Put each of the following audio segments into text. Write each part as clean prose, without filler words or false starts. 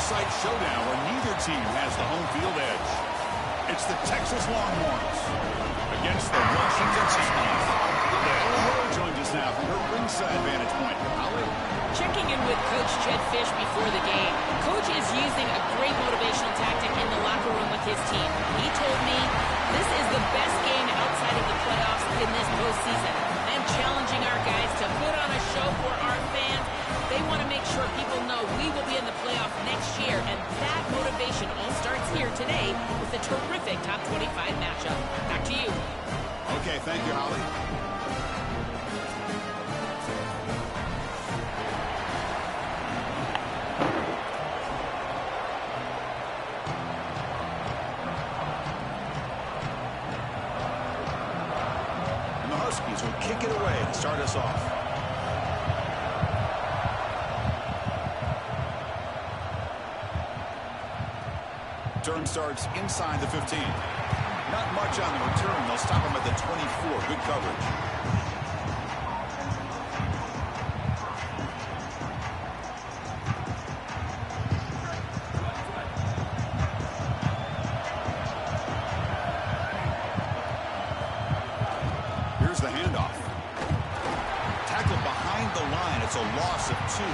site showdown where neither team has the home field edge. It's the Texas Longhorns against the Washington Huskies. Ellen Rowe joins us now from her ringside vantage point. Holly? Checking in with Coach Jedd Fisch before the game. Coach is using a great motivational tactic in the locker room with his team. He told me this is the best game outside of the playoffs in this postseason. And challenging our guys to put on a show for our fans. They want to make sure people know we will be in the playoff next year. And that motivation all starts here today with a terrific top 25 matchup. Back to you. Okay, thank you, Holly. Huskies will kick it away to start us off. Turn starts inside the 15. Not much on the return. They'll stop him at the 24. Good coverage. The handoff. Tackle behind the line. It's a loss of 2.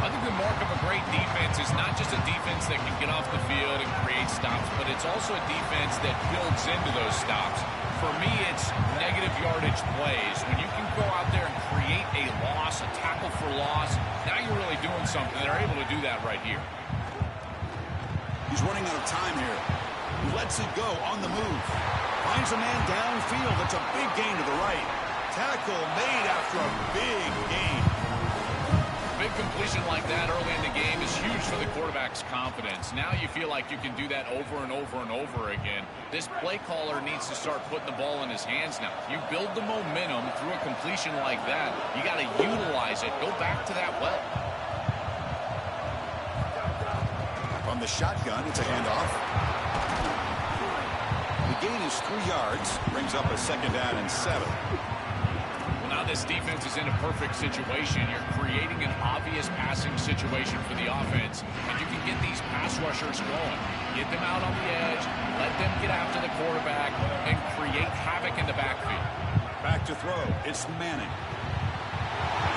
I think the mark of a great defense is not just a defense that can get off the field and create stops, but it's also a defense that builds into those stops. For me, it's negative yardage plays. When you can go out there and create a loss, a tackle for loss, now you're really doing something. They're able to do that right here. He's running out of time here. He lets it go on the move. Finds a man downfield. It's a big gain to the right. Tackle made after a big gain. Big completion like that early in the game is huge for the quarterback's confidence. Now you feel like you can do that over and over and over again. This play caller needs to start putting the ball in his hands now. You build the momentum through a completion like that. You got to utilize it. Go back to that well. From the shotgun, it's a handoff. The gain is 3 yards, brings up a 2nd down and 7. Well, now this defense is in a perfect situation. You're creating an obvious passing situation for the offense, and you can get these pass rushers going. Get them out on the edge, let them get after the quarterback, and create havoc in the backfield. Back to throw. It's Manning.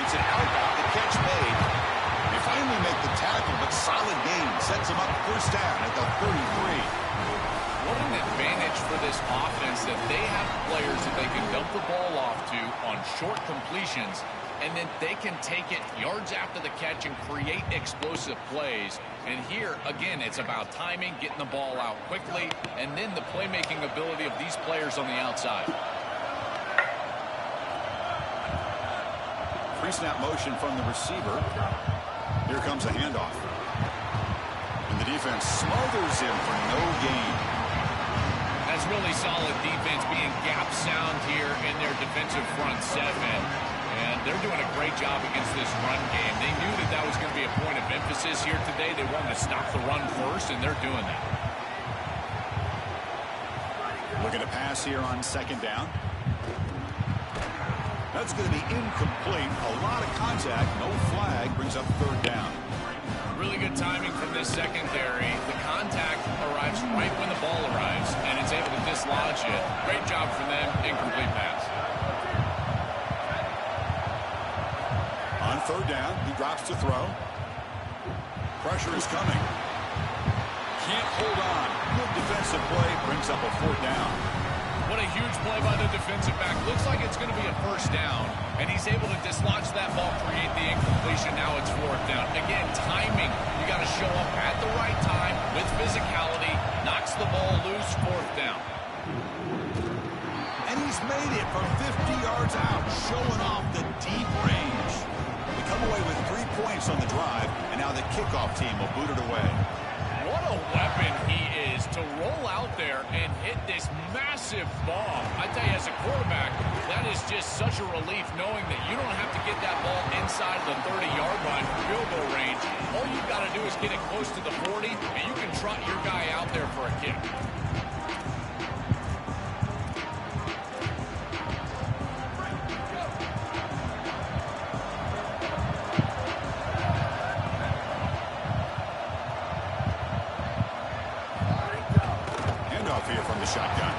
It's an outbound. The catch made. They finally make the tackle, but solid gain. Sets him up 1st down at the 33. What an advantage for this offense that they have players that they can dump the ball off to on short completions, and then they can take it yards after the catch and create explosive plays. And here, again, it's about timing, getting the ball out quickly, and then the playmaking ability of these players on the outside. Pre-snap motion from the receiver. Here comes a handoff. And the defense smothers him for no gain. That's really solid defense, being gap sound here in their defensive front 7. And they're doing a great job against this run game. They knew that that was going to be a point of emphasis here today. They wanted to stop the run first, and they're doing that. Looking to pass here on 2nd down. That's going to be incomplete. A lot of contact. No flag. Brings up 3rd down. Really good timing from this secondary. The contact arrives right when the ball arrives, and it's able to dislodge it. Great job from them. Incomplete pass. On 3rd down, he drops to throw. Pressure is coming. Can't hold on. Good defensive play. Brings up a 4th down. What a huge play by the defensive back. Looks like it's going to be a 1st down, and he's able to dislodge that ball, create the incompletion. Now it's 4th down. Again, timing. You got to show up at the right time with physicality. Knocks the ball loose, 4th down. And he's made it from 50 yards out, showing off the deep range. They come away with 3 points on the drive, and now the kickoff team will boot it away. What a weapon he is to roll out there and hit this massive bomb. I tell you, as a quarterback, that is just such a relief knowing that you don't have to get that ball inside the 30-yard line for field goal range. All you've got to do is get it close to the 40, and you can trot your guy out there for a kick. shotgun.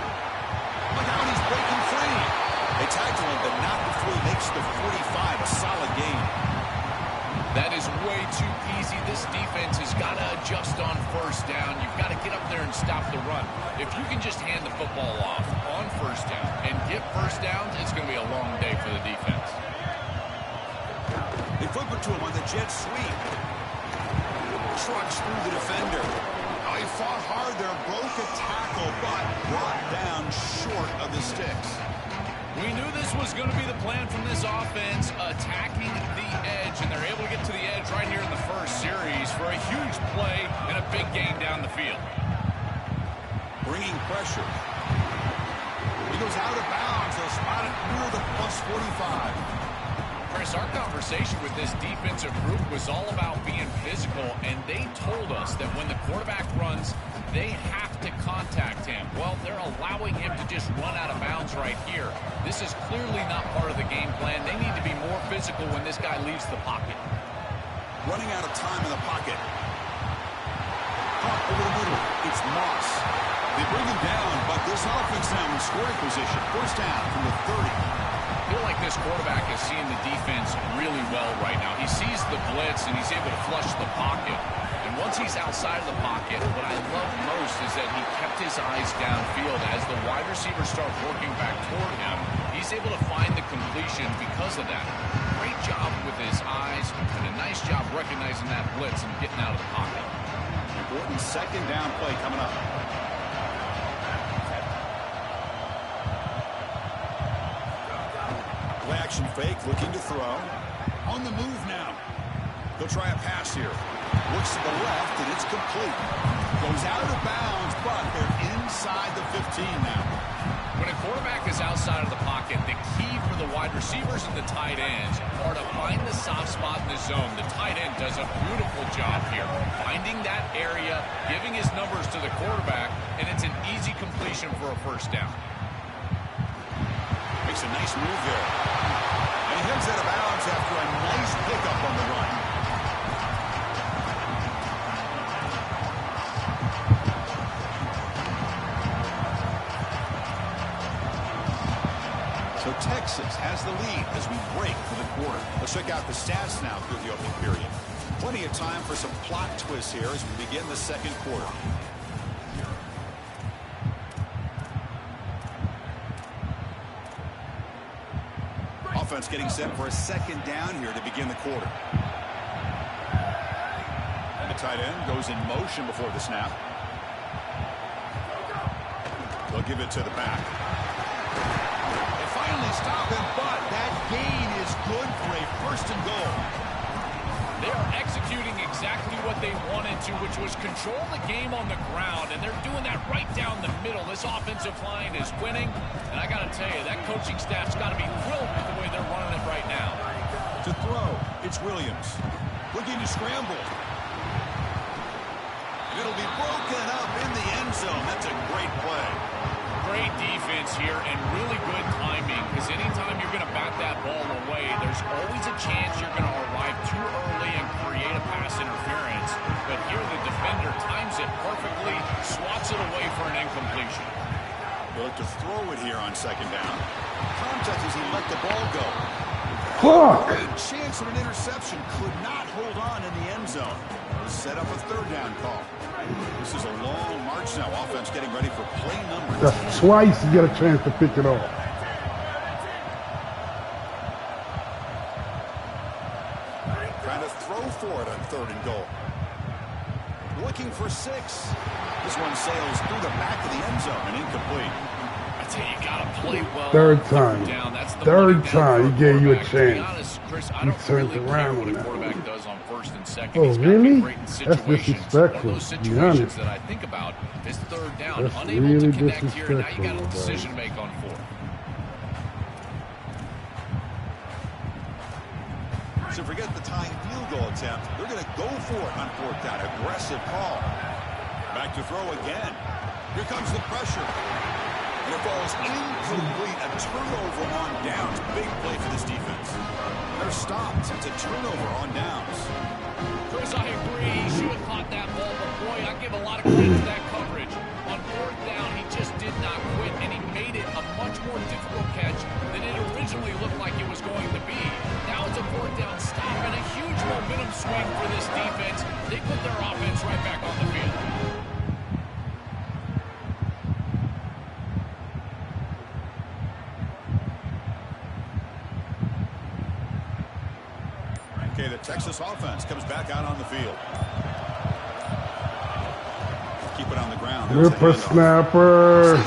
Look how he's breaking free. They tackle him, but not before he makes the 45. A solid gain. That is way too easy. This defense has got to adjust on first down. You've got to get up there and stop the run. If you can just hand the football off on first down and get first downs, it's going to be a long day for the defense. They flip it to him on the jet sweep. Trucks through the defender. Oh, he fought hard there, broke a tackle, but brought down short of the sticks. We knew this was going to be the plan from this offense, attacking the edge, and they're able to get to the edge right here in the first series for a huge play and a big gain down the field. Bringing pressure. He goes out of bounds. They'll spot it near the plus 45. Chris, our conversation with this defensive group was all about being physical, and they told us that when the quarterback runs, they have to contact him. Well, they're allowing him to just run out of bounds right here. This is clearly not part of the game plan. They need to be more physical when this guy leaves the pocket. Running out of time in the pocket. Caught over the middle. It's Moss. They bring him down, but this offense now in scoring position. First down from the 30. I feel like this quarterback is seeing the defense really well right now. He sees the blitz, and he's able to flush the pocket. And once he's outside of the pocket, what I love most is that he kept his eyes downfield. As the wide receivers start working back toward him, he's able to find the completion because of that. Great job with his eyes, and a nice job recognizing that blitz and getting out of the pocket. Important second down play coming up. Play action fake, looking to throw. On the move now. They'll try a pass here. Looks to the left, and it's complete. Goes out of bounds, but they're inside the 15 now. When a quarterback is outside of the pocket, the key for the wide receivers and the tight ends are to find the soft spot in the zone. The tight end does a beautiful job here, finding that area, giving his numbers to the quarterback, and it's an easy completion for a first down. Makes a nice move there. And he heads out of bounds after a nice pickup on the run. So Texas has the lead as we break for the quarter. Let's check out the stats now through the opening period. Plenty of time for some plot twists here as we begin the second quarter. Offense getting set for a second down here to begin the quarter. And the tight end goes in motion before the snap. They'll give it to the back. They finally stop him, but that gain is good for a first and goal. They are executing exactly what they wanted to, which was control the game on the ground, and they're doing that right down the middle. This offensive line is winning, and I got to tell you, that coaching staff's got to be thrilled with the way they're running it right now. To throw, it's Williams. Looking to scramble. And it'll be broken up in the end zone. That's a great play. Great defense here and really good timing, because anytime you're going to bat that ball away, there's always a chance you're going to arrive too early and create a pass interference. But here the defender times it perfectly, swats it away for an incompletion. They look to throw it here on second down. Contact as he let the ball go. Great chance of an interception. Could not hold on in the end zone. Set up a third down call. This is a long march now. Offense getting ready for play number 10. That's twice you get a chance to pick it off. Trying to throw for it on third and goal. Looking for 6. This one sails through the back of the end zone and incomplete. I tell you, you got to play well. Third time. Third time he gave you a chance. To be honest, Chris, I don't really care what a quarterback does on first and second. He's got to be great in situations. That's disrespectful. One of those situations that I think about is third down. That's Unable really to connect here, and now you got a disrespectful, decision to make on fourth. So forget the tying field goal attempt. They're going to go for it on fourth down. Aggressive call. Back to throw again. Here comes the pressure. And it falls incomplete. A turnover on downs. Big play for this defense. They're stopped. It's a turnover on downs. Chris, I agree. He should have caught that ball, but boy, I give a lot of credit to that coverage. On fourth down, he just did not momentum swing for this defense. They put their offense right back on the field. Okay, the Texas offense comes back out on the field. Keep it on the ground. Whippersnapper!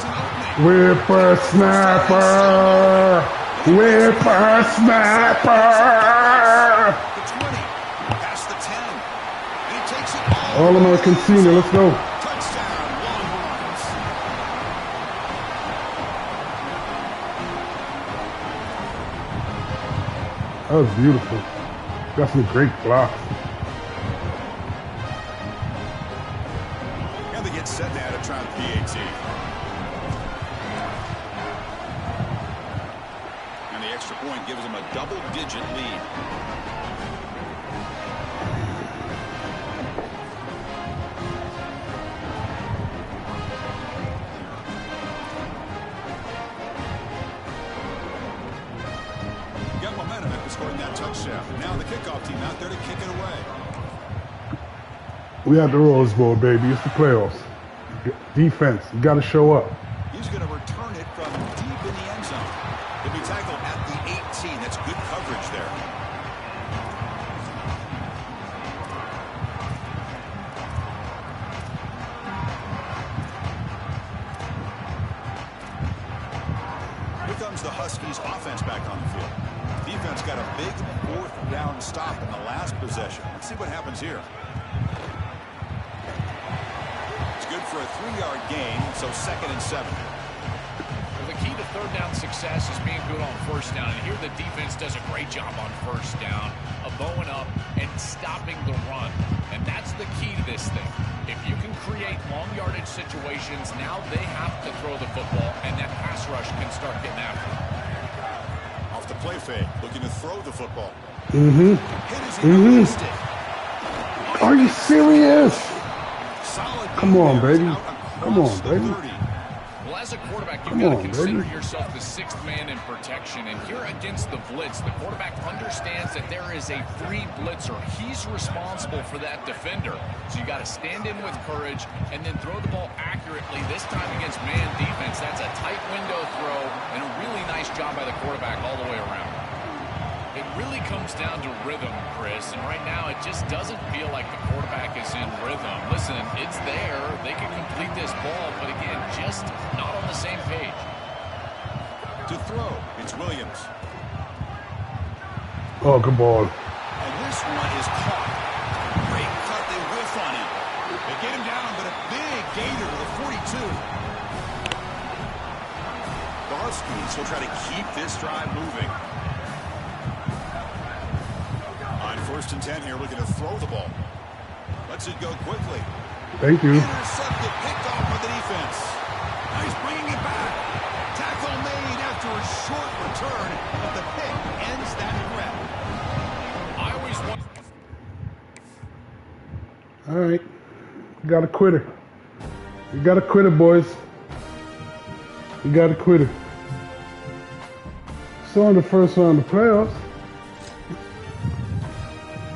Whippersnapper! Whippersnapper! The 20, past the 10. And he takes it All American Senior, let's go. Touchdown, Longhorns. That was beautiful. Got some great blocks. And they get set now to try the PAT. And the extra point gives them a double-digit lead. Got momentum after scoring that touchdown. And now the kickoff team out there to kick it away. We at the Rose Bowl, baby. It's the playoffs. Defense, you got to show up. He's going to return it from deep in the end zone. He'll be tackled at the 18. That's good coverage there. Here comes the Huskies offense back on the field. Defense got a big fourth down stop in the last possession. Let's see what happens here. It's good for a 3-yard gain, so 2nd and 7. Well, the key to third down success is being good on first down. And here the defense does a great job on first down of bowing up and stopping the run. And that's the key to this thing. If you can create long yardage situations, now they have to throw the football, and that pass rush can start getting after it. Off the play fake, looking to throw the football. Are you serious? Solid. Come on, baby. Come on, baby. Well, as a quarterback, you've got to consider yourself the 6th man in protection. And here against the blitz, the quarterback understands that there is a free blitzer. He's responsible for that defender. So you got to stand in with courage and then throw the ball accurately. This time against man defense, that's a tight window throw and a really nice job by the quarterback all the way around. It really comes down to rhythm, Chris, and right now it just doesn't feel like the quarterback is in rhythm. Listen, it's there. They can complete this ball, but again, just not on the same page. To throw, it's Williams. Oh, good ball. And this one is caught. Great cut, they whiff on him. They get him down, but a big gainer to the 42. The Huskies will try to keep this drive moving. On 1st and 10 here, looking to throw the ball. Lets it go quickly. Thank you. Intercepted, picked off by the defense. Now he's bringing it back. Tackle made after a short return, but the pick ends that threat. I always want. All right. You got to quit it. You got to quit it, boys. You got to quit it. So in the first round of the playoffs.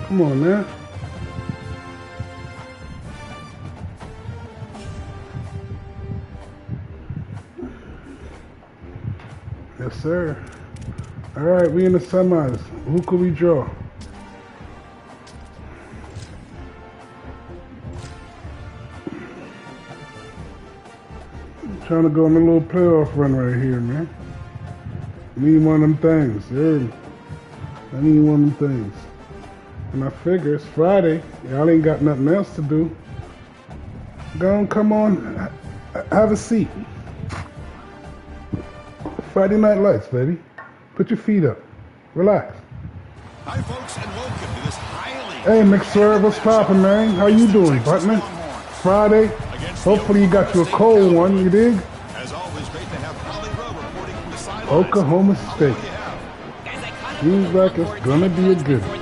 Come on, man. Yes, sir. All right, we in the semis. Who could we draw? I'm trying to go on a little playoff run right here, man. I need one of them things. Yeah. I need one of them things. And I figure it's Friday. Y'all ain't got nothing else to do. Go on, come on. Have a seat. Friday Night Lights, baby. Put your feet up. Relax. Hi, folks, and welcome to this highly... Hey, McSwerve, what's poppin', man? How you doing, Butman? Friday. Hopefully you got you a cold one, you dig? As always, great to have Holly Rowe reporting from the sidelines. Oklahoma State. Seems like it's gonna be a good one.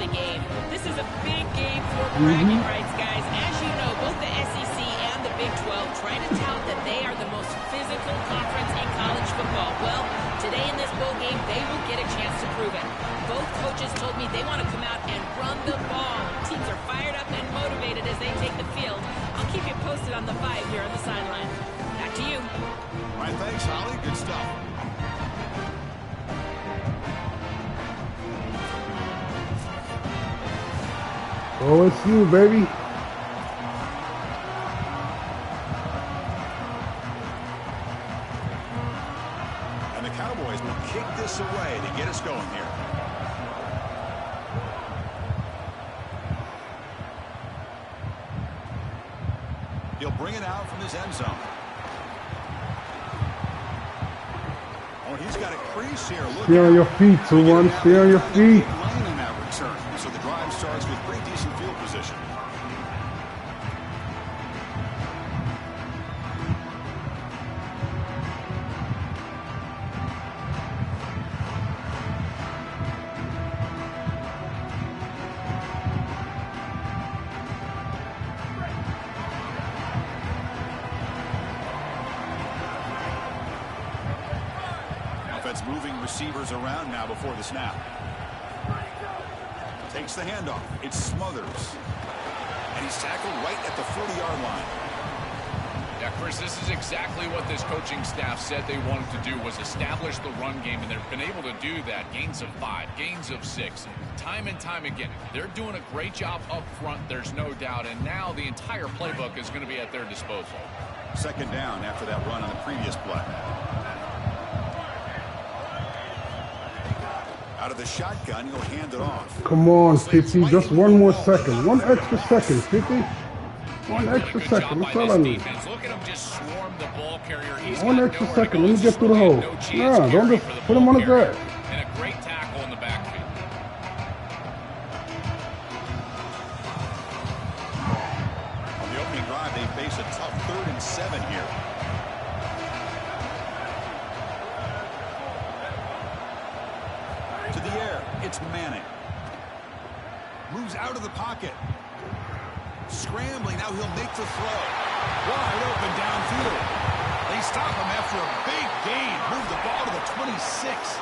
This is a big game for bragging rights, guys. As you know, both the SEC and the Big 12 trying to tout that they are the most physical conference in college football. Well, today in this bowl game, they will get a chance to prove it. Both coaches told me they want to come out and run the ball. Teams are fired up and motivated as they take the field. I'll keep you posted on the vibe here on the sideline. Back to you. All right, thanks, Holly. Good stuff. OSU, baby. And the Cowboys will kick this away to get us going here. He'll bring it out from his end zone. Oh, he's got a crease here. Stay on your feet, 2-1. Stay on your feet. Lane in that return. So the drive starts with pretty decent field position. Offense moving receivers around now before the snap. Takes the handoff. It Smothers. And he's tackled right at the 40-yard line. Yeah, Chris, this is exactly what this coaching staff said they wanted to do, was establish the run game, and they've been able to do that. Gains of 5, gains of 6, time and time again. They're doing a great job up front, there's no doubt, and now the entire playbook is going to be at their disposal. Second down after that run on the previous play. Out of the shotgun, he'll hand it off. Come on, 50. Just one more second. One extra second, 50. One extra second. That's all I need. Look at him just swarm the ball carrier. He's One extra second. Let me get through the hole. Nah, don't just put him on his ass. And a great tackle in the backfield. On the opening drive, they face a tough 3rd and 7 here. To the air, it's Manning. Moves out of the pocket. Scrambling, now he'll make the throw. Wide open downfield. They stop him after a big gain. Move the ball to the 26.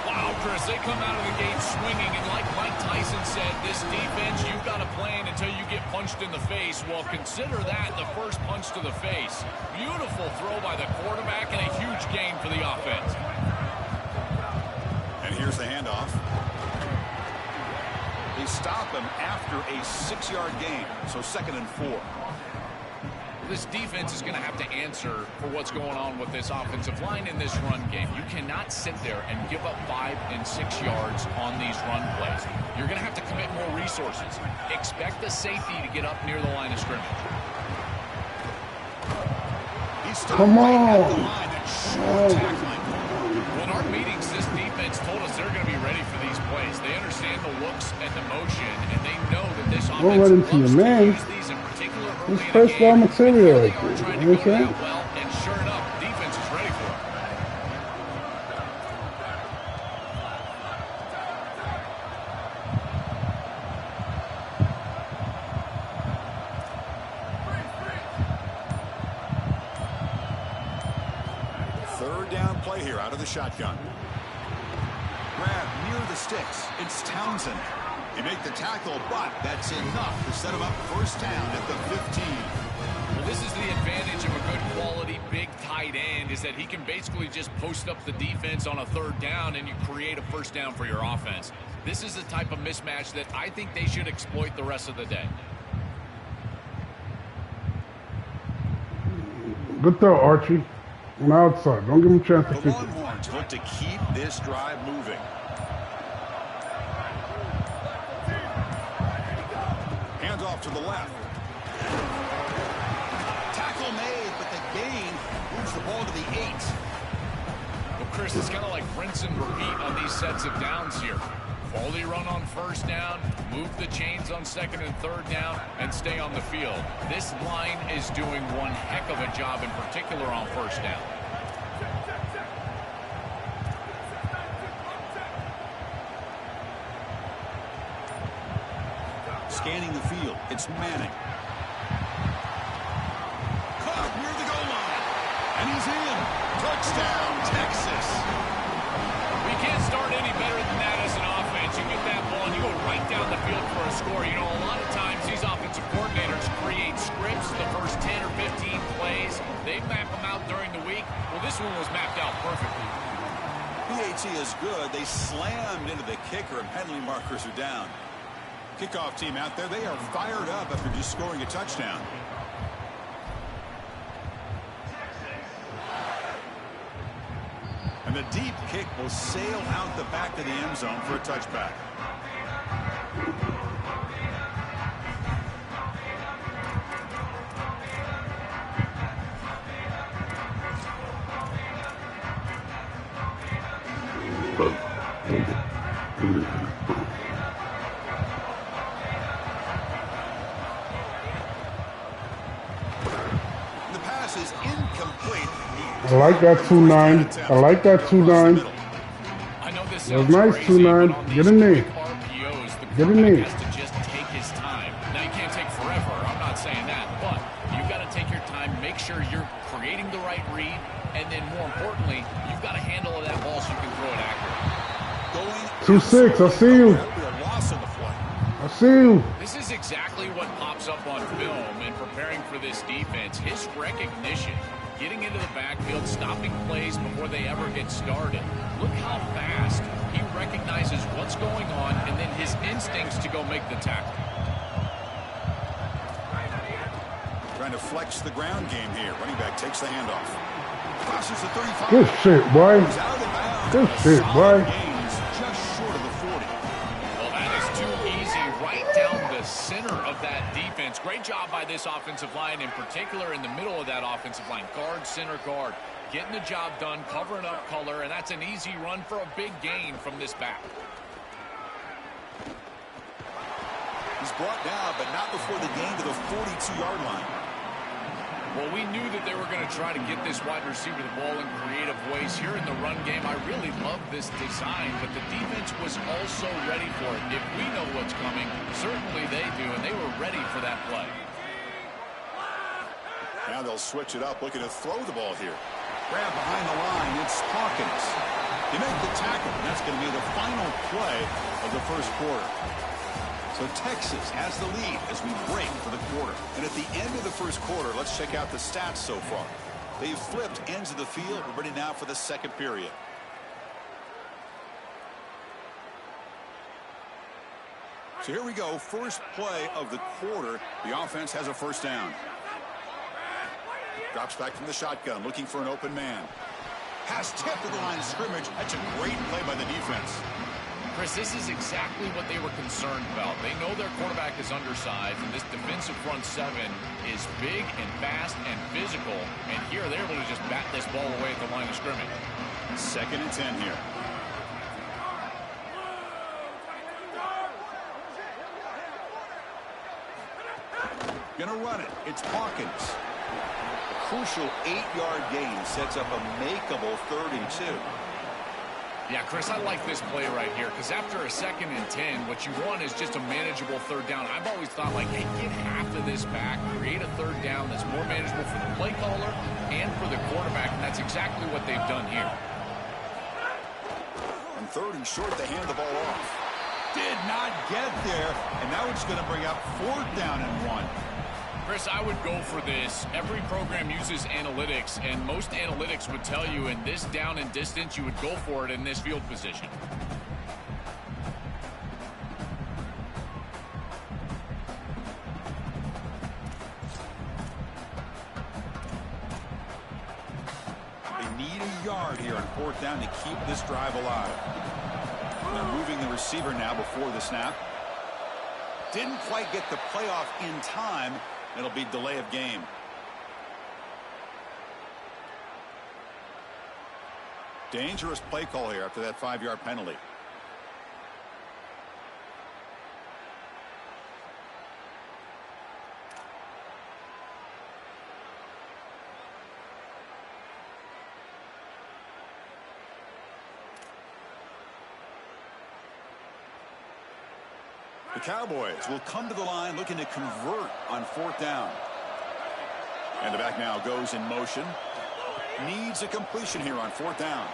Wow, Chris, they come out of the gate swinging, and like Mike Tyson said, this defense, you've got to play until you get punched in the face. Well, consider that the first punch to the face. Beautiful throw by the quarterback and a huge gain for the offense. And here's the handoff. They stop him after a 6-yard gain, so 2nd and 4. This defense is going to have to answer for what's going on with this offensive line in this run game. You cannot sit there and give up 5 and 6 yards on these run plays. You're going to have to commit more resources. Expect the safety to get up near the line of scrimmage. Come on. Well, in our meetings, this defense told us they're going to be ready for these plays. They understand the looks and the motion, and they know that this offense right into your man. use these in particular early This in the first game. down material They right are there. trying You to know go what I'm saying? that well, and sure enough, defense is ready for it. Third down play here out of the shotgun. Grab near the sticks. It's Townsend. They make the tackle, but that's enough to set him up first down at the 15. Well, this is the advantage of a good quality big tight end, is that he can basically just post up the defense on a 3rd down and you create a first down for your offense. This is the type of mismatch that I think they should exploit the rest of the day. Good throw, Archie. On the outside. Don't give him a chance to The kick it. Longhorns look to keep this drive moving. Hands off to the left. Tackle made, but the gain moves the ball to the 8. Well, Chris, it's kind of like rinse and repeat on these sets of downs here. Quality run on first down, move the chains on 2nd and 3rd down, and stay on the field. This line is doing one heck of a job, in particular on first down. Scanning the field, it's Manning. Touchdown, Texas. We can't start any better than that as an offense. You get that ball and you go right down the field for a score. You know, a lot of times these offensive coordinators create scripts the first 10 or 15 plays. They map them out during the week. Well, this one was mapped out perfectly. PAT is good. They slammed into the kicker and penalty markers are down. Kickoff team out there, they are fired up after just scoring a touchdown. And the deep kick will sail out the back of the end zone for a touchback. The pass is incomplete. I like that 2-9. I like that 2-9. I know this That was sounds nice, crazy, 2-9. but on Get these in there. quick RPOs, the Get in there. quarterback has to just take his time. Now, you can't take forever. I'm not saying that, but you've got to take your time, make sure you're creating the right read, and then more importantly, you've got a handle of that ball so you can throw it accurately. 2-6. I see you. Loss on the play. I see you. This is exactly what pops up on film in preparing for this defense. His recognition, getting into the backfield, stopping plays before they ever get started. Look how fast he recognizes what's going on and then his instincts to go make the tackle. Trying to flex the ground game here. Running back takes the handoff. Crosses the 35. Good shit, boy. He's out of bounds. Good A shit, solid boy. gain. He's just short of the 40. Well, that is too easy right down the center of that defense. Great job by this offensive line, in particular in the middle of that offensive line. Guard, center, guard. Getting the job done, covering up color, and that's an easy run for a big gain from this back. He's brought down, but not before the gain to the 42-yard line. Well, we knew that they were going to try to get this wide receiver the ball in creative ways. Here in the run game, I really love this design, but the defense was also ready for it. If we know what's coming, certainly they do, and they were ready for that play. Now they'll switch it up, looking to throw the ball here. Grab behind the line, it's Hawkins. They make the tackle, and that's going to be the final play of the first quarter. So Texas has the lead as we break for the quarter. And at the end of the first quarter, let's check out the stats so far. They've flipped ends of the field. We're ready now for the second period. So here we go, first play of the quarter. The offense has a first down. Drops back from the shotgun, looking for an open man. Pass tipped to the line of scrimmage. That's a great play by the defense. Chris, this is exactly what they were concerned about. They know their quarterback is undersized, and this defensive front seven is big and fast and physical. And here they're able to just bat this ball away at the line of scrimmage. 2nd and 10 here. Gonna run it. It's Hawkins. A crucial 8-yard gain sets up a makeable 3rd and 2. Yeah, Chris, I like this play right here because after a 2nd and 10, what you want is just a manageable 3rd down. I've always thought, like, hey, get half of this back, create a 3rd down that's more manageable for the play caller and for the quarterback, and that's exactly what they've done here. On 3rd and short, they hand the ball off. Did not get there, and now it's going to bring up 4th down and 1. Chris, I would go for this. Every program uses analytics, and most analytics would tell you in this down and distance, you would go for it in this field position. They need a yard here on 4th down to keep this drive alive. And they're moving the receiver now before the snap. Didn't quite get the playoff in time. It'll be delay of game. Dangerous play call here after that 5-yard penalty. The Cowboys will come to the line looking to convert on 4th down. And the back now goes in motion. needs a completion here on 4th down.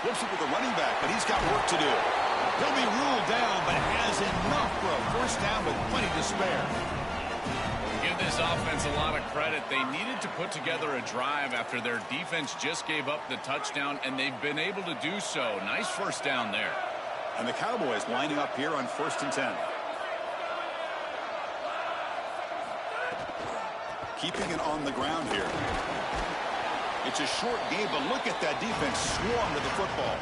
Flips it to the running back, but he's got work to do. He'll be ruled down, but has enough for a 1st down with plenty to spare. Give this offense a lot of credit. They needed to put together a drive after their defense just gave up the touchdown, and they've been able to do so. Nice 1st down there. And the Cowboys lining up here on 1st and 10. Keeping it on the ground here. It's a short game, but look at that defense swarm to the football.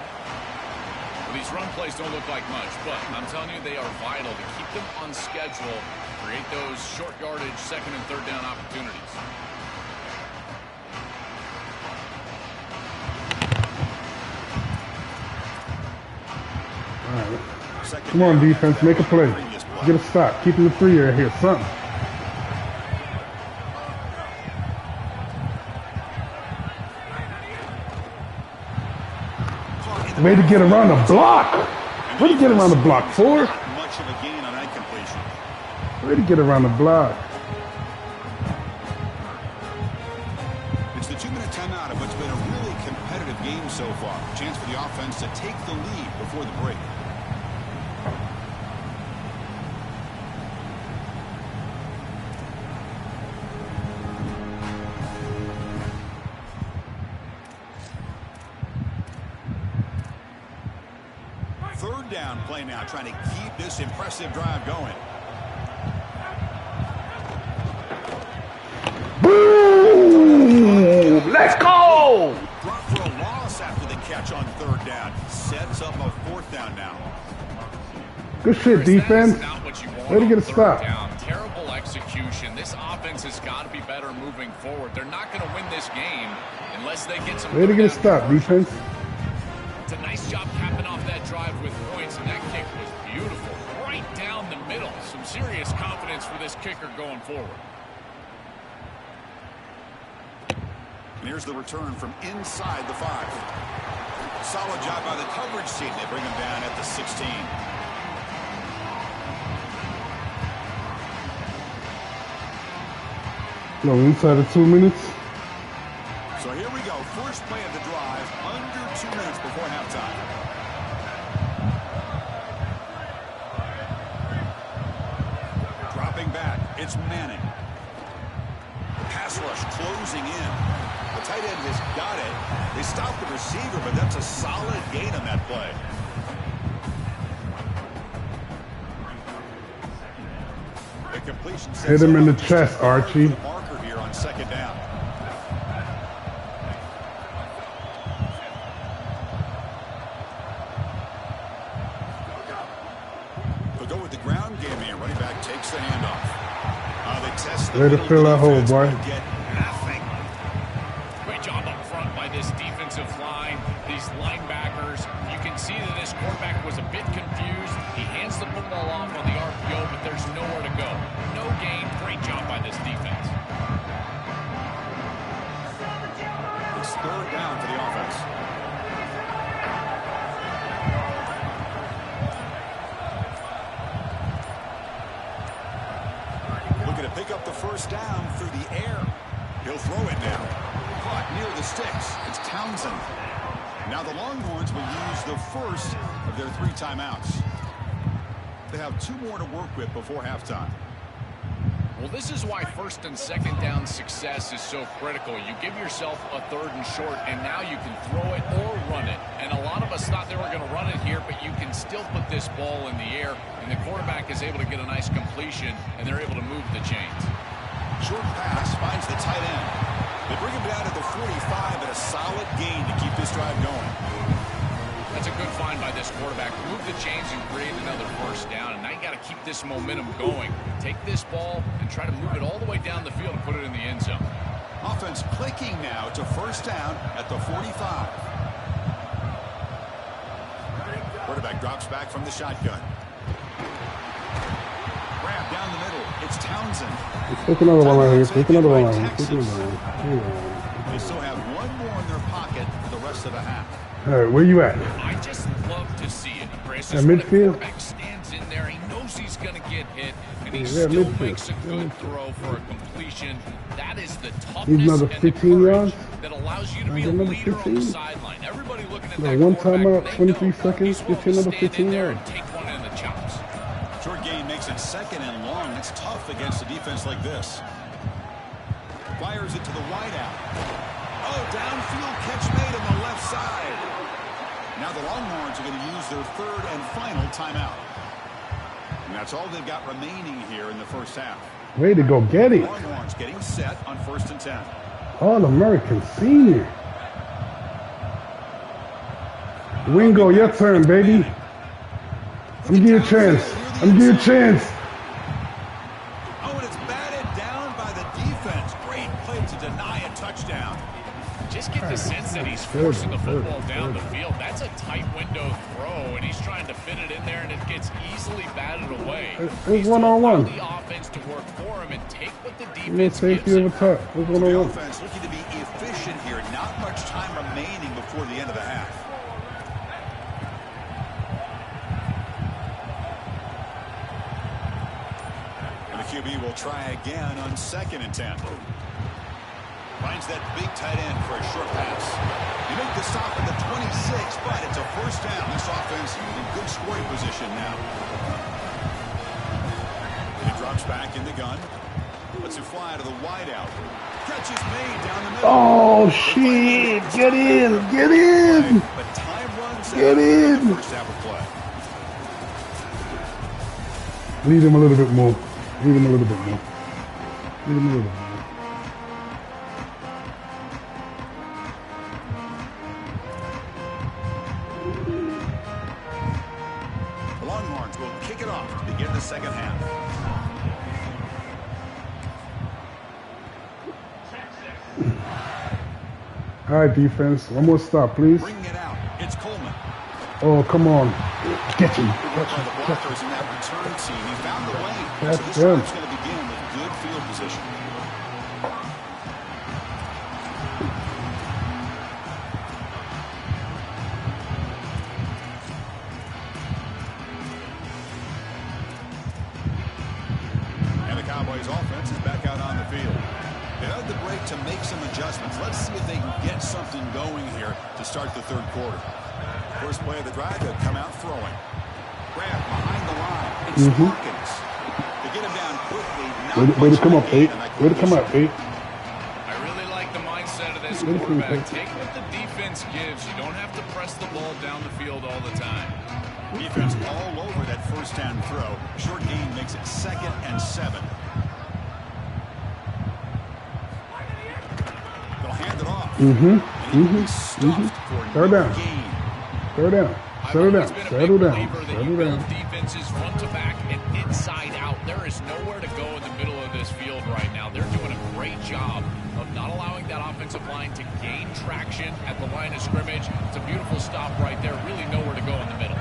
Well, these run plays don't look like much, but I'm telling you, they are vital to keep them on schedule, create those short yardage 2nd and 3rd down opportunities. All right. Come on, defense, make a play. Get a stop. Keep the 3 right here, something. Way to get around the block. Way to get around the block, 4. Much of a gain on that completion. Way to get around the block. It's the 2-minute timeout of what's been a really competitive game so far. Chance for the offense to take the lead before the break. Down play now, trying to keep this impressive drive going. Boom! Let's go! Brought for a loss after the catch on 3rd down. Sets up a 4th down now. Good shit, defense. Way to get a stop. Terrible execution. This offense has got to be better moving forward. They're not going to win this game unless they get some. Way to get a stop, defense. It's a nice job capping off that drive with points, and that kick was beautiful. Right down the middle. Some serious confidence for this kicker going forward. And here's the return from inside the 5. Solid job by the coverage team. They bring him down at the 16. No, inside of 2 minutes. So here we go. First play of the drive, under 2 minutes before halftime. Dropping back, it's Manning. Pass rush closing in. The tight end has got it. They stopped the receiver, but that's a solid gain on that play. The completion hit him in the chest, Archie. Marker here on 2nd down. They'll go with the ground game here. Running back takes the handoff. They test the way to fill that hole, boy. Get nothing. Great job up front by this defensive line. These linebackers. You can see that this quarterback was a bit confused. He hands the football off on the RPO, but there's nowhere to go. No gain. Great job by this defense. It's 3rd down for the offense. Looking to pick up the 1st down through the air. He'll throw it now. Caught near the sticks. It's Townsend. Now the Longhorns will use the first of their 3 timeouts. They have 2 more to work with before halftime. Well, this is why 1st and 2nd down success is so critical. You give yourself a 3rd and short, and now you can throw it or run it. And a lot of us thought they were going to run it here, but you can still put this ball in the air, and the quarterback is able to get a nice completion, and they're able to move the chains. Short pass finds the tight end. They bring him down at the 45, and a solid gain to keep this drive going. That's a good find by this quarterback. Move the chains and create another 1st down. And now you got to keep this momentum going. Take this ball and try to move it all the way down the field and put it in the end zone. Offense clicking now to 1st down at the 45. Quarterback drops back from the shotgun. Grab down the middle. It's Townsend. Take another one right here. Take another one right here. Take another one. They still have 1 more in their pocket for the rest of the half. All right, where you at? I just love to see it, Chris. At midfield? The quarterback stands in there. He knows he's going to get hit, and he Yeah, still midfield. makes a good throw for a completion. That is the Need toughness another and the 15 courage yards? that allows allows you to be a Another leader on the 15. sideline. Everybody looking at No, that one quarterback, timeout, they 23 know seconds, he's willing get you to another stand in 15 there yards. and take one in the chops. Short gain makes it second and long. It's tough against a defense like this. Fires it to the wideout. Oh, downfield catch made on the left side. Now the Longhorns are going to use their third and final timeout. And that's all they've got remaining here in the first half. Way to go get it. Longhorns getting set on 1st and 10. All-American senior. Wingo, your turn, baby. I'm giving you a chance. I'm giving you a chance. Oh, and it's batted down by the defense. Great play to deny a touchdown. Just get the sense that he's forcing the football down the field. That's a tight window throw, and he's trying to fit it in there, and it gets easily batted away. It's one-on-one. The offense to work for him and take what the You know, defense safety gives him. over top. It's The one-on-one. offense looking to be efficient here. Not much time remaining before the end of the half. And the QB will try again on 2nd and 10. Finds that big tight end for a short pass. You make the stop at the 26, but it's a first down. This offense in good scoring position now. He drops back in the gun. Lets it fly to the wideout. Catch is made down the middle. Oh, shit. Get in. Get in. But time runs Get out in. the first half of play. Lead him a little bit more. Lead him a little bit more. Lead him a little bit more. The Longhorns will kick it off to begin the second half. All right, defense. One more stop, please. Bringing it out. It's Coleman. Oh, come on. Get him. Good work by the blockers in that return team. He found the lane. So That's this good. drive's going to begin with good field position. And the Cowboys offense is back out on the field. They had the break to make some adjustments. Let's see if they can get something going here to start the third quarter. First play of the drive, they'll come out throwing. Grab behind the line. It's Hawkins. They get him down quickly. Way to come up, Pete. Way to come up, Pete. I really like the mindset of this Way to come up, quarterback. Pete. Take what the defense gives. You don't have to press the ball down the field all the time. Defense all over that first down throw. Short gain makes it 2nd and 7. They'll hand it off. Third down. Third down. Settle down. Settle down. Settle down. Defenses front to back and inside out. There is nowhere to go in the middle of this field right now. They're doing a great job of not allowing that offensive line to gain traction at the line of scrimmage. It's a beautiful stop right there. Really nowhere to go in the middle.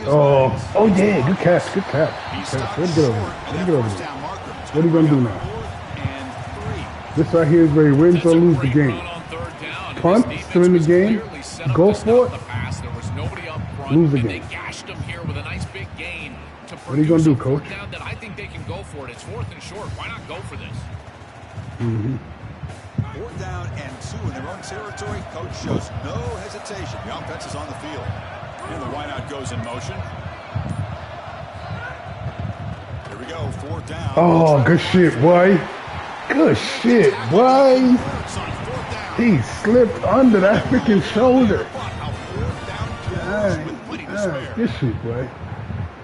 Oh yeah, good catch, good catch. Way to get over there. Way to get over there. What are you going to do now? This right here is where he wins or lose the game. Punt, still in the game, go for it, lose the game. They gashed him here with a nice big gain to What are you going to do, Coach? down that I think they can go for it. It's 4th and short. Why not go for this? 4th down and 2 in their own territory. Coach shows no hesitation. The offense is on the field. And the wideout goes in motion. Here we go, 4th down. Oh, good shit, boy. Good shit, boy. He slipped under that freaking shoulder. Good shit, boy.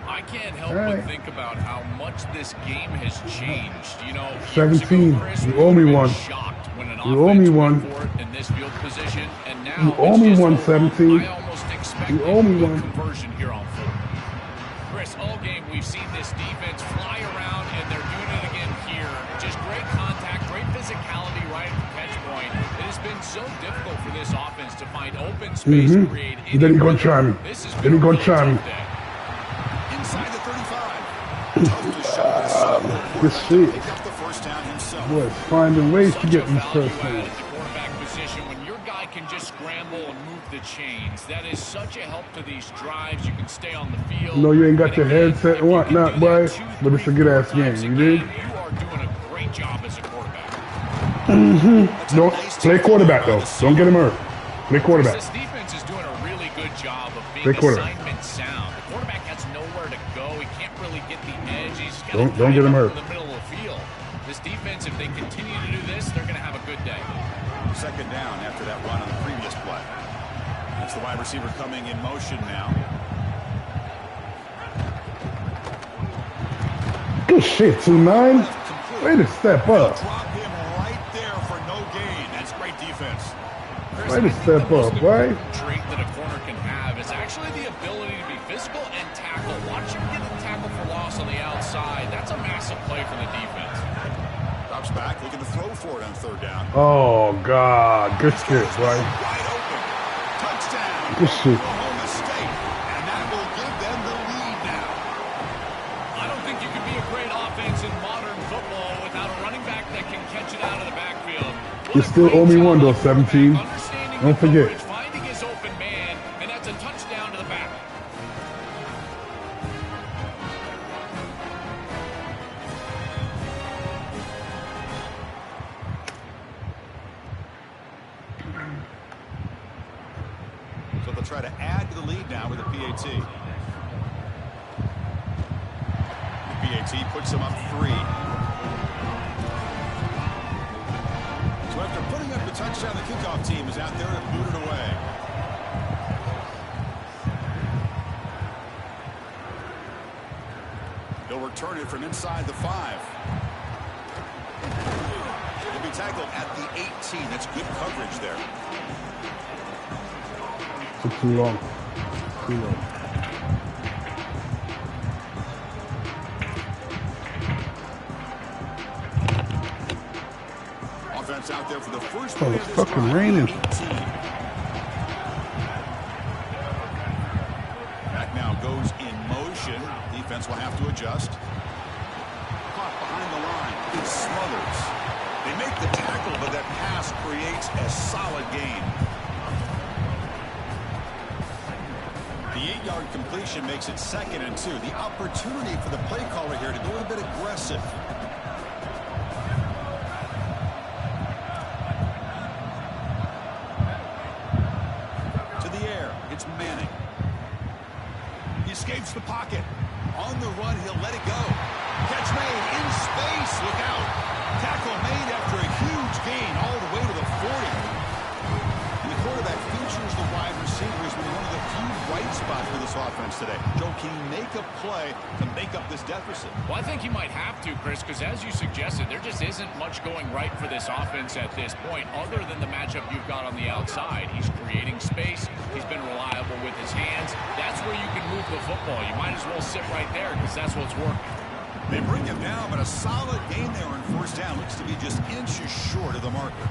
I can't help All right. but think about how much this game has changed. You know, 17. years ago, Chris, You we owe me would've been one. shocked when an You owe me offense one. went for it in this field position, and now You owe it's me just one, a 17. I almost expect You owe me a one. conversion here on 4th. Chris, all game we've seen this defense fly around, and they're doing it again here. Just great contact, great physicality right at the catch point. It has been so difficult for this offense to find open space and create. And then he gonna try me. This has Then been he gonna a really try me. tough day. Inside the 35. Tough to show this quarterback Good shit. picked up the first down himself. Boy, finding ways to Such get a these value first add downs. at the quarterback position when your guy can just scramble and move the chains. That is such a help to these drives. You can stay on the field. No, you ain't got And your again, headset if and you whatnot, can do boy, that 2, but it's a 3, good-ass 4 times game, a you dig? You are doing a great job as a quarterback. Don't play quarterback though. Don't get him hurt. Play quarterback. This defense is doing a really good job of being Play quarterback. assignment sound. The quarterback has nowhere to go. He can't really get the edge. He's got Don't get him hurt. in the middle of the field. This defense, if they continue to do this, they're going to have a good day. Second down after that run on the previous play. It's the wide receiver coming in motion now. Good shit, 2-9. Way to step up. Drop him right there for no gain. That's great defense. Way to step up, boy. Trait that a corner can have is actually the ability to be physical and tackle. Watch him get a tackle for loss on the outside. That's a massive play for the defense. Drops back, looking to throw for it on third down. Oh, God. Good shit, boy. Wide open. Touchdown. Good shit. Oklahoma State. And that will give them the lead now. I don't think you can be a great offense in modern football without a running back that can catch it out of the backfield. You still owe me one, though, 17. Understanding Don't the forget. coverage, finding his open man, and that's a touchdown to the back. So they'll try to add to the lead now with a PAT. The PAT puts them up 3. So after putting up the touchdown, the kickoff team is out there to boot it away. They'll return it from inside the 5. He'll be tackled at the 18. That's good coverage there. Took too long. Too long. Offense out there for the first Oh, play it's of this fucking drive, raining. 18. Back now goes in motion. Defense will have to adjust. Caught behind the line. It smothers. They make the tackle, but that pass creates a solid gain. The 8-yard completion makes it 2nd and 2. The opportunity for the play caller here to go a bit aggressive. To the air. It's Manning. He escapes the pocket. On the run, he'll let it go. Catch made in space. Look out. Tackle made after a huge gain all the way to the 40. And the quarterback features the wide receiver as one of the few bright spots for this offense today. Joe, can he make a play to make up this deficit? Well, I think he might have to, Chris, because as you suggested, there just isn't much going right for this offense at this point, other than the matchup you've got on the outside. He's creating space. He's been reliable with his hands. That's where you can move the football. You might as well sit right there because that's what's working. They bring him down, but a solid gain there on first down. Looks to be just inches short of the marker.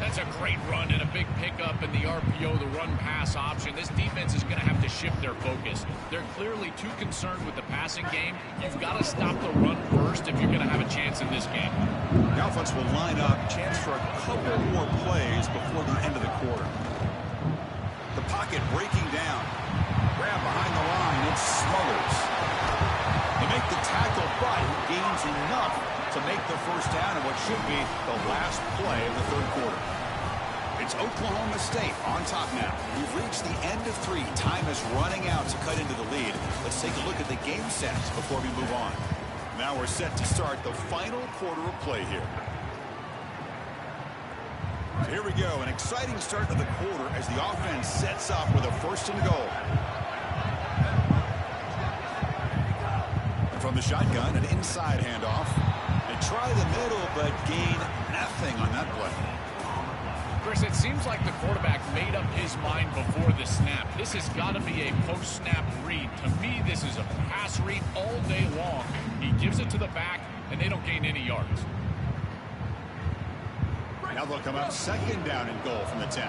That's a great run and a big pickup in the RPO, the run-pass option. This defense is going to have to shift their focus. They're clearly too concerned with the passing game. You've got to stop the run first if you're going to have a chance in this game. The offense will line up. Chance for a couple more plays before the end of the quarter. The pocket breaking down. Grab behind the line. It smothers. They make the tackle, but he gains enough to make the first down in what should be the last play of the third quarter. It's Oklahoma State on top now. We've reached the end of 3. Time is running out to cut into the lead. Let's take a look at the game stats before we move on. Now we're set to start the final quarter of play here. So here we go. An exciting start of the quarter as the offense sets up with a 1st and goal. From the shotgun, an inside handoff. They try the middle, but gain nothing on that play. Chris, it seems like the quarterback made up his mind before the snap. This has got to be a post-snap read. To me, this is a pass read all day long. He gives it to the back, and they don't gain any yards. Now they'll come up 2nd down and goal from the 10.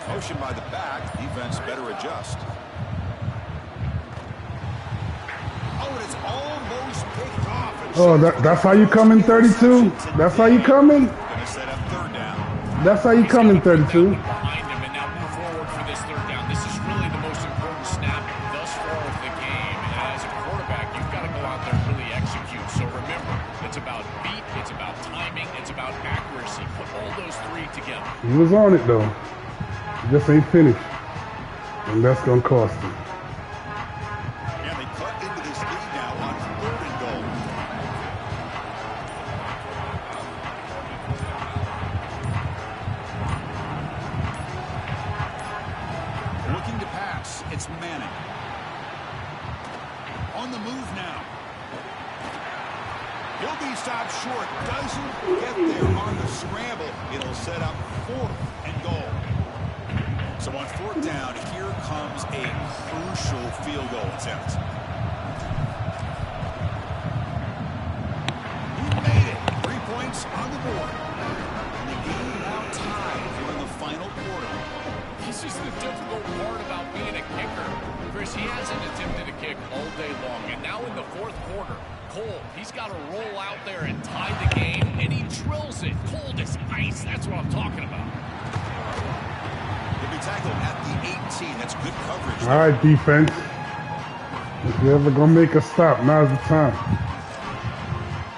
Motion by the back. Defense better adjust. Oh, and it's almost picked off. Oh, that's how you come in 32? That's how you come in? Gonna set up 3rd down. That's how you come in 32? Behind him and now move forward for this 3rd down. This is really the most important snap thus far of the game. And as a quarterback, He was on it though. He just ain't finished. And that's gonna cost him. And they cut into this lead now on 3rd and goal. Looking to pass. It's Manning. On the move now. He'll be stopped short. Doesn't get there on the scramble. It'll set up 4th and goal. So on 4th down, here comes a crucial field goal attempt. He made it. 3 points on the board. And the game now tied here in the final quarter. This is the difficult part about being a kicker. Chris, he hasn't attempted a kick all day long. And now in the 4th quarter, Cole, he's got to roll out there and tie the game, and he drills it. Cold as ice. That's what I'm talking about. He'll be tackled at the 18. That's good coverage. All right, defense. If you're ever gonna make a stop, now's the time.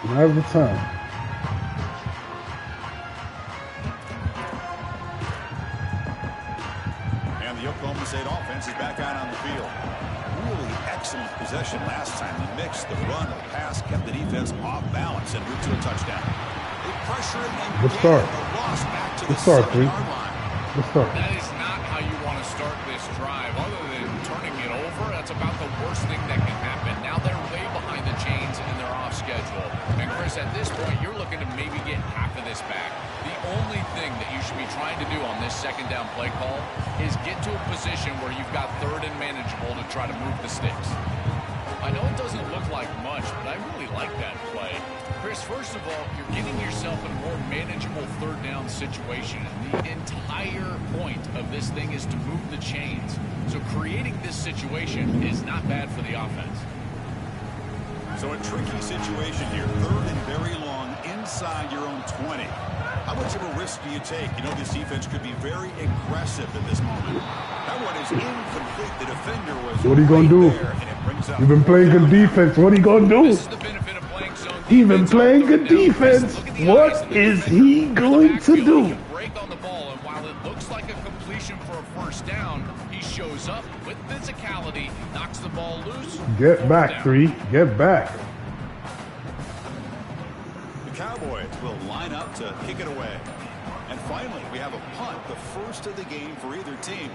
Now's the time. And the Oklahoma State offense is back out on the field. Really excellent possession last time. The mix, the run, the pass kept the defense off balance and moved to a touchdown. They pressure it and Good start. a loss back to Good the start, 7-yard line. Let's start. That is not how you want to start this drive. Other than turning it over, that's about the worst thing that can happen. Now they're way behind the chains and they're off schedule. And Chris, at this point, you're looking to maybe get half of this back. The only thing that you should be trying to do on this 2nd down play call is get to a position where you've got 3rd and manageable to try to move the sticks. I know it doesn't look like much, but I really like that play. Chris, first of all, you're getting yourself in a more manageable 3rd down situation. The entire point of this thing is to move the chains. So creating this situation is not bad for the offense. So a tricky situation here. 3rd and very long inside your own 20. How much of a risk do you take? You know, this defense could be very aggressive at this moment. That one is incomplete. The defender was What are you gonna do? there, and it brings up You've been playing good defense. What are you gonna do? This is the benefit of playing zone defense. He's been playing good Look at the defense. eyes What of the is defender. he In the going to backfield, he do? can break on the ball, and while it looks like a completion for a 1st down, he shows up with physicality, knocks the ball loose. Get 4th back, down. 3. Get back. The Cowboys will line up to kick it away. And finally, we have a punt, the first of the game for either team.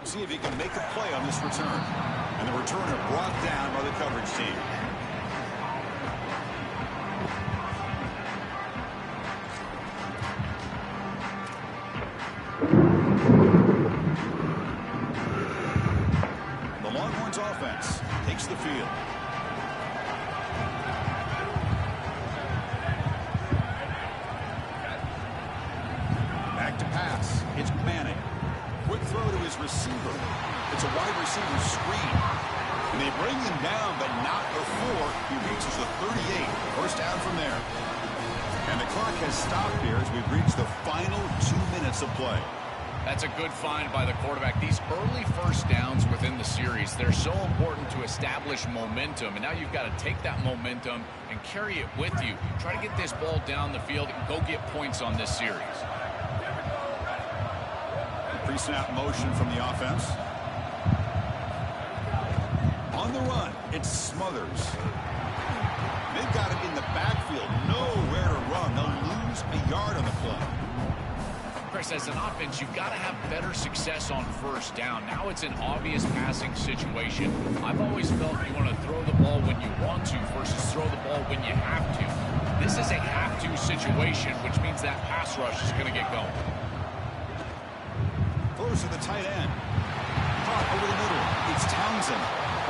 See if he can make a play on this return. And the returner brought down by the coverage team. The Longhorns offense takes the field. Back to pass. It's Manning. Quick throw to his receiver. It's a wide receiver screen. And they bring him down, but not before he reaches the 38. First down from there. And the clock has stopped here as we've reached the final 2 minutes of play. That's a good find by the quarterback. These early 1st downs within the series, they're so important to establish momentum. And now you've got to take that momentum and carry it with you. Try to get this ball down the field and go get points on this series. Pre-snap motion from the offense. On the run, it's Smothers. They've got it in the backfield. Nowhere to run. They'll lose a yard on the play. Chris, as an offense, you've got to have better success on 1st down. Now it's an obvious passing situation. I've always felt you want to throw the ball when you want to versus throw the ball when you have to. This is a have-to situation, which means that pass rush is going to get going. Throws to the tight end. Caught over the middle. It's Townsend.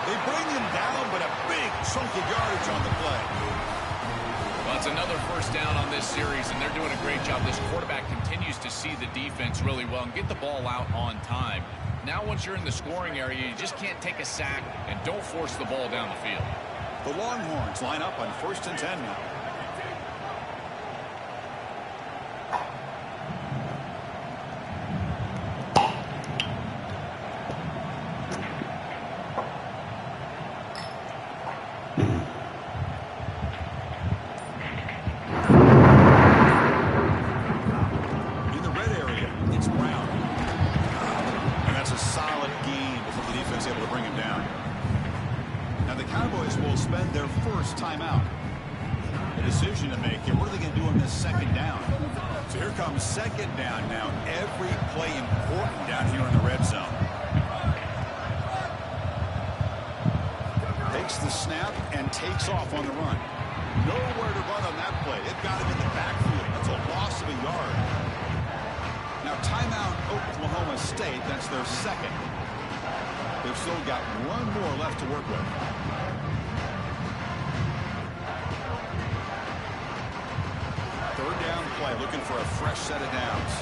They bring him down, but a big chunk of yardage on the play. Well, it's another 1st down on this series, and they're doing a great job. This quarterback continues to see the defense really well and get the ball out on time. Now, once you're in the scoring area, you just can't take a sack and don't force the ball down the field. The Longhorns line up on 1st and 10 now. defense able to bring him down. Now the Cowboys will spend their first timeout. A decision to make here. What are they going to do on this second down? So here comes second down now. Every play important down here in the red zone. Takes the snap and takes off on the run. Nowhere to run on that play. They've got him in the backfield. That's a loss of a yard. Now timeout Oklahoma State. That's their second. They've still got one more left to work with. Third down play, looking for a fresh set of downs.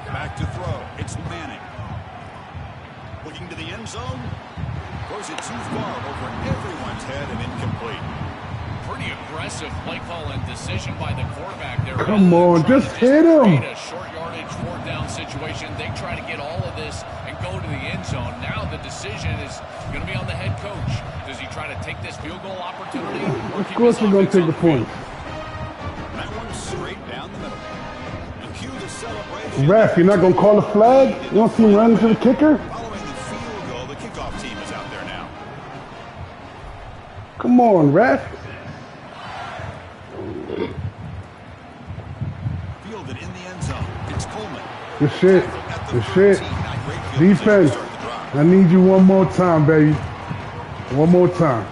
Back to throw. It's Manning. Looking to the end zone. Throws it too far over everyone's head and incomplete. Pretty aggressive play call and decision by the quarterback there. Come on, just hit him. A short yardage, fourth down situation. They try to get all of this and go to the end zone. Now the decision is going to be on the head coach. Does he try to take this field goal opportunity? Of course we're going to take the point. That one straight down the middle. And cue the celebration. Ref, you're not going to call the flag? You don't see him running to the kicker? Following the field goal, the kickoff team is out there now. Come on, ref. Fielded in the end zone. It's Coleman. Good shit. Good shit. Defense. I need you one more time, baby. One more time.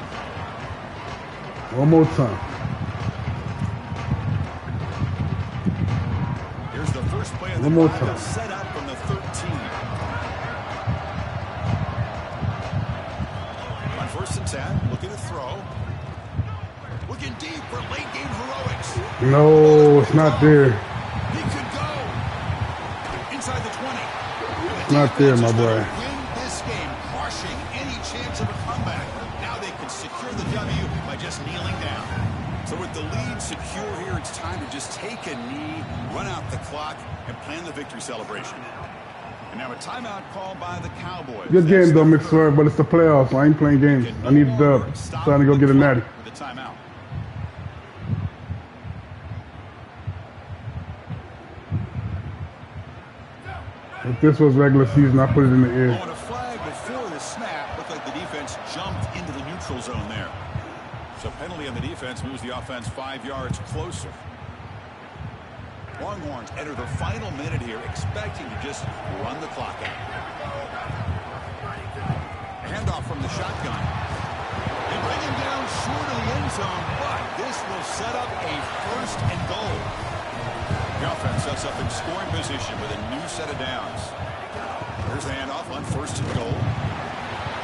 One more time. Here's the first play of the One more drive. time. Set up from the 13. On 1st and 10, looking to throw. Looking deep for late game heroics. No, it's not there. He could go inside the 20. It's not there, my boy. Win this game, crushing any chance of a comeback. Now they can secure the W by just kneeling down. So with the lead secure here, it's time to just take a knee, run out the clock, and plan the victory celebration. And now a timeout call by the Cowboys. Good game, though, McSwerve, but it's the playoffs. I ain't playing games. I need a dub. Trying to go get a natty. With the timeout. If this was regular season, I put it in the air. On a flag before the snap, looked like the defense jumped into the neutral zone there. So penalty on the defense moves the offense 5 yards closer. Longhorns enter the final minute here, expecting to just run the clock out. Handoff from the shotgun. They bring him down short of the end zone, but this will set up a 1st and goal. The offense sets up in scoring position with a new set of downs. There's the handoff on 1st and goal.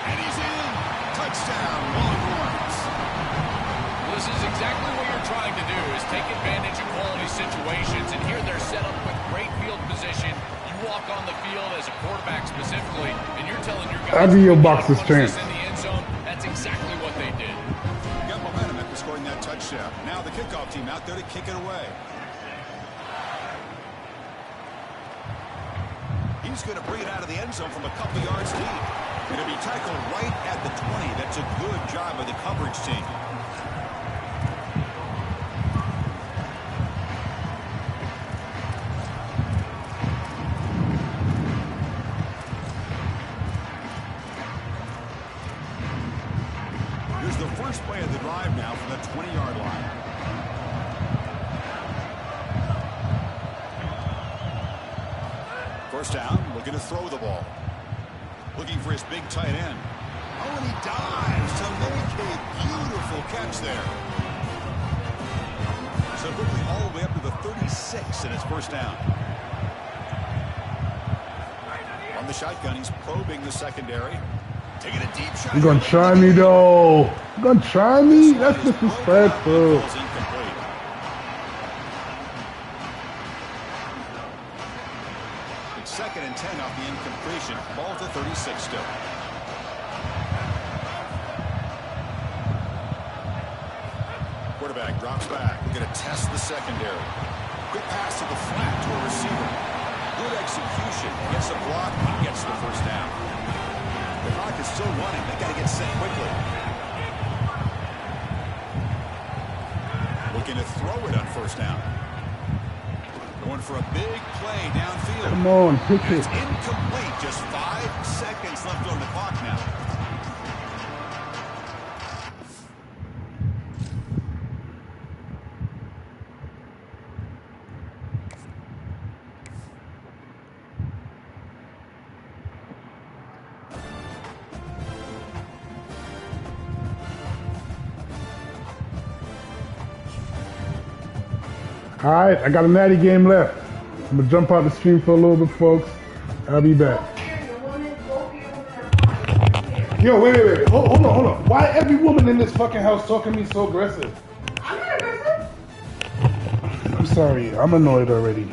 And he's in. Touchdown, Longhorns. This is exactly what you're trying to do, is take advantage of quality situations. And here they're set up with great field position. You walk on the field as a quarterback specifically, and you're telling your guys, I'll give your boxes chance. in the end zone. That's exactly what they did. Got momentum after scoring that touchdown. Now the kickoff team out there to kick it away. He's going to bring it out of the end zone from a couple yards deep. Going to be tackled right at the 20. That's a good job by the coverage team. Here's the first play of the drive now from the 20-yard line. First down, looking to throw the ball. Looking for his big tight end. Oh, and he dives to make a beautiful catch there. So quickly all the way up to the 36 in his first down. On the shotgun, he's probing the secondary. Taking a deep shot. You're going to try me, though. You're going to try me? That's disrespectful. It's 2nd and 10 off the incompletion. Ball to 36 still. Quarterback drops back. We're going to test the secondary. Quick pass to the flat to a receiver. Good execution. Gets a block. He gets the first down. The clock is still running. They got to get set quickly. Looking to throw it on first down. going for a big play downfield. Come on, pitch It's it. incomplete. Just 5 seconds left on the clock now. All right, I got a natty game left. I'm gonna jump out the stream for a little bit, folks. I'll be back. Yo, wait. Hold on. Why every woman in this fucking house talking to me so aggressive? I'm not aggressive. I'm sorry, I'm annoyed already.